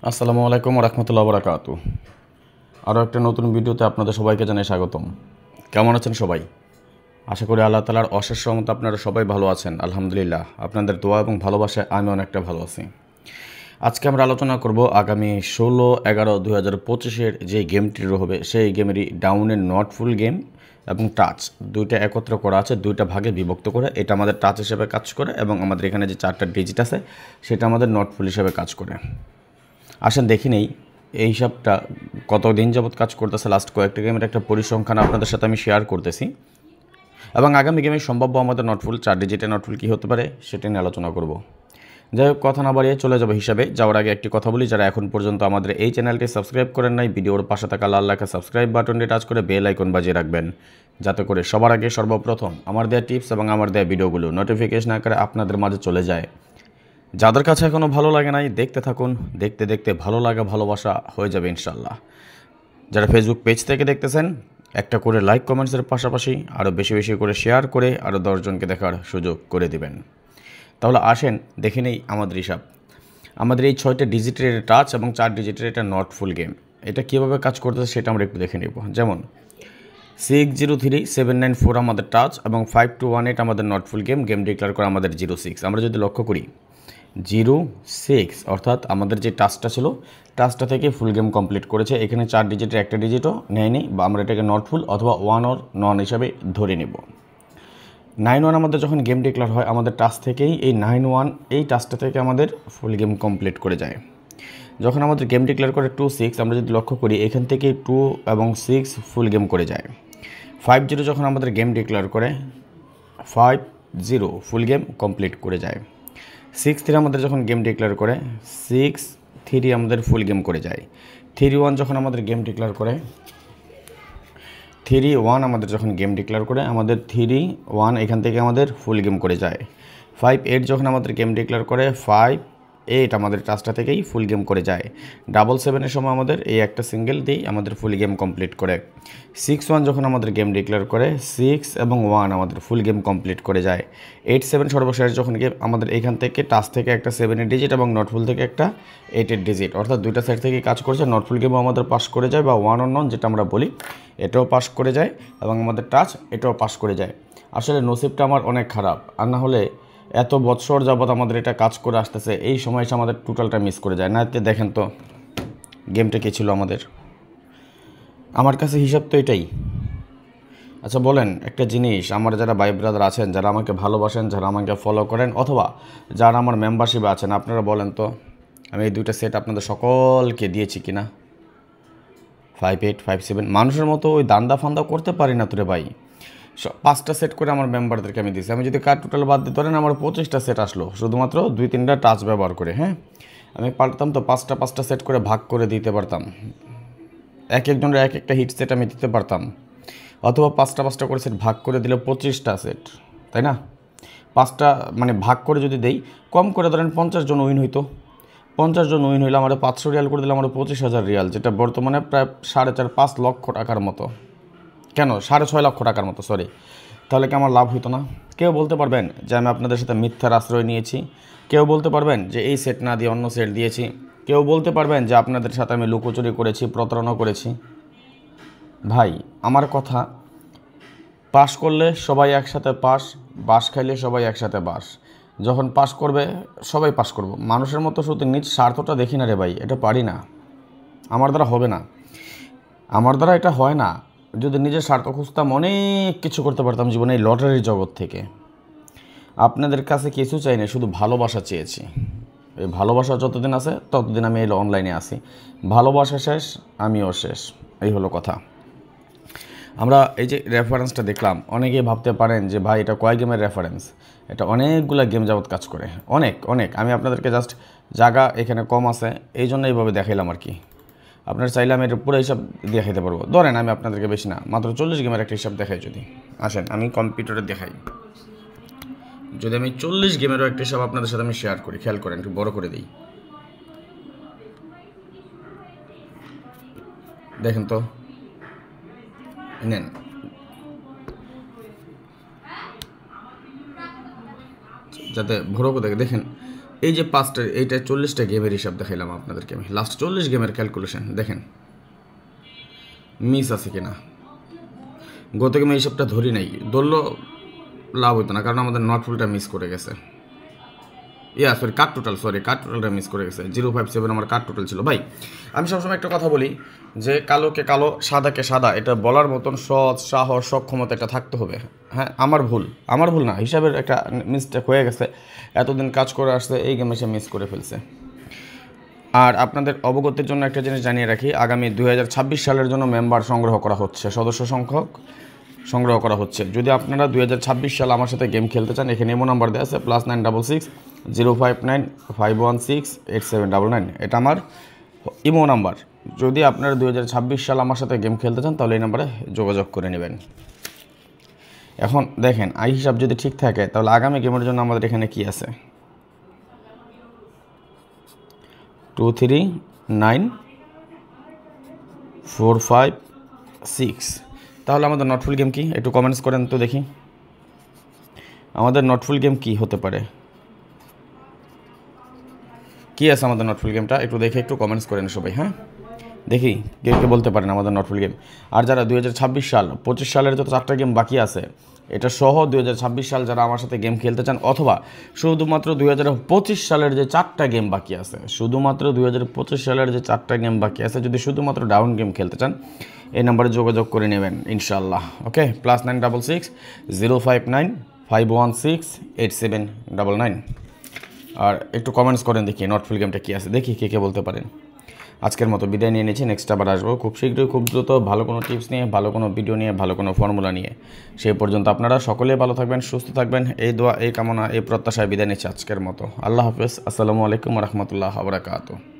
আসসালামু আলাইকুম রহমতুল্লাহ বরাকাতু। আরও একটা নতুন ভিডিওতে আপনাদের সবাইকে জানাই স্বাগতম। কেমন আছেন সবাই? আশা করি আল্লাহ তাআলার অশেষ রহমতে আপনারা সবাই ভালো আছেন। আলহামদুলিল্লাহ, আপনাদের দোয়া এবং ভালোবাসায় আমি অনেকটা ভালো আছি। আজকে আমরা আলোচনা করব আগামী 16/11/2025 যে গেমটি হবে সেই গেমেরই ডাউনের নট ফুল গেম এবং টাচ দুইটা একত্র করা আছে, দুইটা ভাগে বিভক্ত করে। এটা আমাদের টাচ হিসেবে কাজ করে এবং আমাদের এখানে যে 4টা ডিজিট আছে সেটা আমাদের নট ফুল হিসেবে কাজ করে। আসেন দেখি নেই এই হিসাবটা কতদিন যাবৎ কাজ করতেছে। লাস্ট কয়েকটা গেমের একটা পরিসংখ্যান আপনাদের সাথে আমি শেয়ার করতেছি এবং আগামী গেমে সম্ভাব্য আমাদের নটফুল 4 ডিজিটের নটফুল কী হতে পারে সেটা নিয়ে আলোচনা করব। যাই হোক, কথা না বাড়িয়ে চলে যাবো হিসাবে। যাওয়ার আগে একটি কথা বলি, যারা এখন পর্যন্ত আমাদের এই চ্যানেলটি সাবস্ক্রাইব করেন নাই, ভিডিওর পাশে থাকা লাল লেখা সাবস্ক্রাইব বাটনটি টাচ করে বেল আইকন বাজিয়ে রাখবেন, যাতে করে সবার আগে সর্বপ্রথম আমার দেওয়া টিপস এবং আমার দেওয়া ভিডিওগুলো নোটিফিকেশন আকারে আপনাদের মাঝে চলে যায়। যাদের কাছে এখনও ভালো লাগে নাই, দেখতে থাকুন, দেখতে দেখতে ভালো লাগা ভালোবাসা হয়ে যাবে ইনশাল্লাহ। যারা ফেসবুক পেজ থেকে দেখতেছেন, একটা করে লাইক কমেন্টসের পাশাপাশি আরও বেশি বেশি করে শেয়ার করে আরও 10 জনকে দেখার সুযোগ করে দিবেন। তাহলে আসেন দেখে নেই আমাদের হিসাব। আমাদের এই 6টা ডিজিটের টাচ এবং 4 ডিজিটের এটা নট ফুল গেম, এটা কীভাবে কাজ করতেছে সেটা আমরা একটু দেখে নেব। যেমন 603794 আমাদের টাচ এবং 5218 আমাদের নট ফুল গেম ডিক্লেয়ার করে আমাদের 06। আমরা যদি লক্ষ্য করি 06 অর্থাৎ আমাদের যে টাচটা ছিল টাচটা থেকে ফুল গেম কমপ্লিট করেছে। এখানে 4 ডিজিটের একটা ডিজিটও নেয়নি, বা আমরা এটাকে নট ফুল অথবা 1 অর নন হিসাবে ধরে নেব। 91 আমাদের যখন গেম ডিক্লেয়ার হয় আমাদের টাচ থেকেই এই 91 এই টাচটা থেকে আমাদের ফুল গেম কমপ্লিট করে যায়। যখন আমাদের গেম ডিক্লেয়ার করে 26 আমরা যদি লক্ষ্য করি এখান থেকে 2 এবং 6 ফুল গেম করে যায়। 50 যখন আমাদের গেম ডিক্লেয়ার করে 50 ফুল গেম কমপ্লিট করে যায়। 63 আমাদের যখন গেম ডিক্লেয়ার করে 63 আমাদের ফুল গেম করে যায়। 31 যখন আমাদের গেম ডিক্লেয়ার করে 31 আমাদের যখন গেম ডিক্লেয়ার করে আমাদের 31 এখান থেকে আমাদের ফুল গেম করে যায়। 58 যখন আমাদের গেম ডিক্লেয়ার করে 58 আমাদের টাচটা থেকেই ফুল গেম করে যায়। 777 সময় আমাদের এই একটা সিঙ্গেল দিয়েই আমাদের ফুল গেম কমপ্লিট করে। 61 যখন আমাদের গেম ডিক্লেয়ার করে 6 এবং 1 আমাদের ফুল গেম কমপ্লিট করে যায়। 87 সর্বশেষ যখন গেম আমাদের এখান থেকে টাচ থেকে একটা 7-এর ডিজিট এবং নটফুল থেকে একটা 8-এর ডিজিট, অর্থাৎ দুইটা সাইড থেকে কাজ করেছে। নটফুল গেমও আমাদের পাস করে যায় বা 1 অর নন যেটা আমরা বলি, এটাও পাস করে যায় এবং আমাদের টাচ এটাও পাস করে যায়। আসলে নসিবটা আমার অনেক খারাপ, আর না হলে এত বছর যাবৎ আমাদের এটা কাজ করে আসতেছে, এই সময় এসে আমাদের টোটালটা মিস করে যায়। না দেখেন তো গেমটা কী ছিল আমাদের। আমার কাছে হিসাব তো এটাই। আচ্ছা বলেন একটা জিনিস, আমার যারা ভাই ব্রাদার আছেন, যারা আমাকে ভালোবাসেন, যারা আমাকে ফলো করেন অথবা যারা আমার মেম্বারশিপে আছেন, আপনারা বলেন তো আমি এই দুইটা সেট আপনাদের সকলকে দিয়েছি কিনা? 58 57 মানুষের মতো ওই দান্দা ফান্দা করতে পারি না তোরে ভাই। 5টা সেট করে আমার মেম্বারদেরকে আমি দিয়েছি। আমি যদি কার টোটাল বাদ দিতে পারেন আমার 25টা সেট আসলো শুধুমাত্র 2-3টা টাচ ব্যবহার করে। হ্যাঁ, আমি পারতাম তো 5টা সেট করে ভাগ করে দিতে পারতাম, এক একজনের এক একটা হিট সেট আমি দিতে পারতাম, অথবা 5টা করে সেট ভাগ করে দিলে 25টা সেট, তাই না? 5টা মানে ভাগ করে যদি দেই, কম করে ধরেন 50 জন উইন হইতো। 50 জন উইন হইলে আমার 500 রিয়াল করে দিলে আমার 25,000 রিয়াল, যেটা বর্তমানে প্রায় 4.5-5 লক্ষ টাকার মতো, কেন 6.5 লক্ষ টাকার মতো, সরি। তাহলে কি আমার লাভ হইতো না? কেউ বলতে পারবেন যে আমি আপনাদের সাথে মিথ্যার আশ্রয় নিয়েছি? কেউ বলতে পারবেন যে এই সেট না দিয়ে অন্য সেট দিয়েছি? কেউ বলতে পারবেন যে আপনাদের সাথে আমি লুকোচুরি করেছি, প্রতারণা করেছি? ভাই আমার কথা, পাস করলে সবাই একসাথে পাস, বাস খাইলে সবাই একসাথে বাস। যখন পাস করবে সবাই পাস করব। মানুষের মতো শুধু নিজ স্বার্থটা দেখি না রে ভাই, এটা পারি না, আমার দ্বারা হবে না, আমার দ্বারা এটা হয় না। যদি নিজের স্বার্থ খুঁজতাম অনেক কিছু করতে পারতাম জীবনে এই লটারির জগৎ থেকে। আপনাদের কাছে কিছু চাই না, শুধু ভালোবাসা চেয়েছি। এই ভালোবাসা যতদিন আছে ততদিন আমি এই অনলাইনে আসি। ভালোবাসা শেষ, আমিও শেষ, এই হলো কথা। আমরা এই যে রেফারেন্সটা দেখলাম, অনেকেই ভাবতে পারেন যে ভাই এটা কয় গেমের রেফারেন্স। এটা অনেকগুলো গেম যাবৎ কাজ করে, অনেক অনেক। আমি আপনাদেরকে জাস্ট জায়গা এখানে কম আছে এই জন্য এইভাবে দেখাইলাম আর কি। আপনার চাইলে আমি এটা পুরো হিসাব দেখাইতে পারবো। ধরেন আমি আপনাদেরকে বেশি না, মাত্র 40 গেমের একটা হিসাব দেখাই। যদি আসেন আমি কম্পিউটারে দেখাই, যদি আমি 40 গেমেরও একটা হিসাব আপনাদের সাথে আমি শেয়ার করি, খেয়াল করেন, একটু বড় করে দিই, দেখেন তো, নেন। যাতে ভরো দেখে দেখেন এই যে পাঁচটা, এইটা 40টা গেমের হিসাব দেখাইলাম আপনাদেরকে আমি, লাস্ট 40 গেমের ক্যালকুলেশন দেখেন মিস আছে কিনা। গত গেমে হিসাবটা ধরি নাই, ধরলেও লাভ হতো না, কারণ আমাদের নট ফুলটা মিস করে গেছে। কাট টোটালটা মিস করে গেছে। 057 আমার কাট টোটাল ছিল। ভাই আমি সবসময় একটা কথা বলি যে কালোকে কালো সাদাকে সাদা, এটা বলার মতন সৎ সাহস সক্ষমতা এটা থাকতে হবে। হ্যাঁ, আমার ভুল না, হিসাবের একটা মিস্টেক হয়ে গেছে, এতদিন কাজ করে আসছে, এই গেমে সে মিস করে ফেলছে। আর আপনাদের অবগতির জন্য একটা জিনিস জানিয়ে রাখি, আগামী 2026 সালের জন্য মেম্বার সংগ্রহ করা হচ্ছে, সদস্য সংখ্যক সংগ্রহ করা হচ্ছে। যদি আপনারা 2026 সাল আমার সাথে গেম খেলতে চান, এখানে ইমো নাম্বার দেওয়া আছে +966 059 516 8799, এটা আমার ইমো নাম্বার। যদি আপনারা 2026 সাল আমার সাথে গেম খেলতে চান তাহলে এই নাম্বারে যোগাযোগ করে নেবেন। এখন দেখেন আই হিসাব যদি ঠিক থাকে তাহলে আগামী গেমের জন্য আমাদের এখানে কি আছে, 2 3 9 4 5 6। তাহলে আমাদের নটফুল গেম কি, একটু কমেন্টস করেন তো দেখি আমাদের নটফুল গেম কি হতে পারে, কি আছে আমাদের নটফুল গেমটা একটু দেখে একটু কমেন্টস করেন সবাই। হ্যাঁ, দেখি কে কে বলতে পারেন আমাদের নটফুল গেম। আর যারা 2026 সাল 25 সালের যত 4টা গেম বাকি আছে এটা সহ 2026 সাল যারা আমার সাথে গেম খেলতে চান, অথবা শুধুমাত্র 2025 সালের যে 4টা গেম বাকি আছে, শুধুমাত্র 2025 সালের যে 4টা গেম বাকি আছে, যদি শুধুমাত্র ডাউন গেম খেলতে চান এই নাম্বারে যোগাযোগ করে নেবেন ইনশাআল্লাহ। ওকে, +966 059 516 8799। আর একটু কমেন্টস করেন দেখি নটফুল গেমটা কী আছে, দেখি কে কে বলতে পারেন। আজকের মতো বিদায় নিয়ে নিয়েছি, নেক্সট আবার আসবো খুব শীঘ্রই, খুব দ্রুত, ভালো কোনো টিপস নিয়ে, ভালো কোনো ভিডিও নিয়ে, ভালো কোনো ফর্মুলা নিয়ে। সেই পর্যন্ত আপনারা সকলেই ভালো থাকবেন, সুস্থ থাকবেন, এই দোয়া এই কামনা এই প্রত্যাশায় বিদায় নিচ্ছি আজকের মতো। আল্লাহ হাফেজ, আসসালামু আলাইকুম রহমতুল্লাহ বারাকাতুহু।